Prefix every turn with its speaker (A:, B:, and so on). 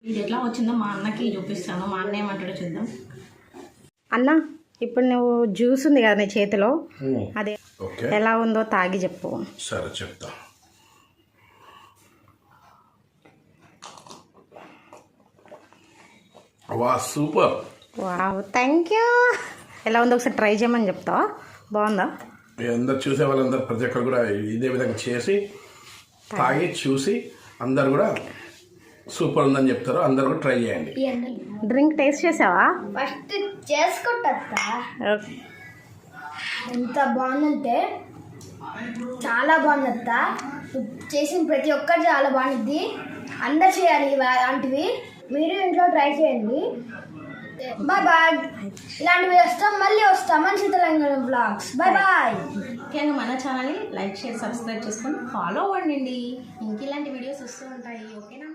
A: ఇది ఎట్లా వచ్చిందో మా అన్నకి చూపిస్తాను. మా అన్న ఏమంటాడో చూద్దాం.
B: అన్న, ఇప్పుడు నువ్వు జ్యూస్ ఉంది కదా నీ చేతిలో, అదే ఎలా ఉందో తాగి చెప్పు.
C: సరే చెప్తా. వా సూపర్.
B: Wow, thank you. ఎలా ఉందో ఒకసారి ట్రై చేయమని చెప్తావా? బాగుందా?
C: అందరు చూసే వాళ్ళందరూ ప్రతి ఒక్కరు కూడా ఇదే విధంగా చేసి తాగి చూసి అందరు కూడా సూపర్ ఉందని చెప్తారు. అందరు కూడా ట్రై చేయండి.
B: డ్రింక్ టేస్ట్ చేసావా?
D: ఫస్ట్ చేసుకుంటా. ఎంత బాగుందంటే చాలా బాగుందత్త. చేసిన ప్రతి ఒక్కరు చాలా బాగుంది. అందరు చేయాలి ఇలాంటివి. మీరు ఇంట్లో ట్రై చేయండి. Bye bye. ఇలాంటివి మళ్ళీ వస్తాం. మంచి తెలంగాణ బ్లాగ్స్. Bye bye.
A: ముఖ్యంగా మన ఛానల్ని లైక్, షేర్, సబ్స్క్రైబ్ చేసుకొని ఫాలో అవ్వండి. ఇంక ఇలాంటి వీడియోస్ వస్తూ ఉంటాయి. ఓకేనా?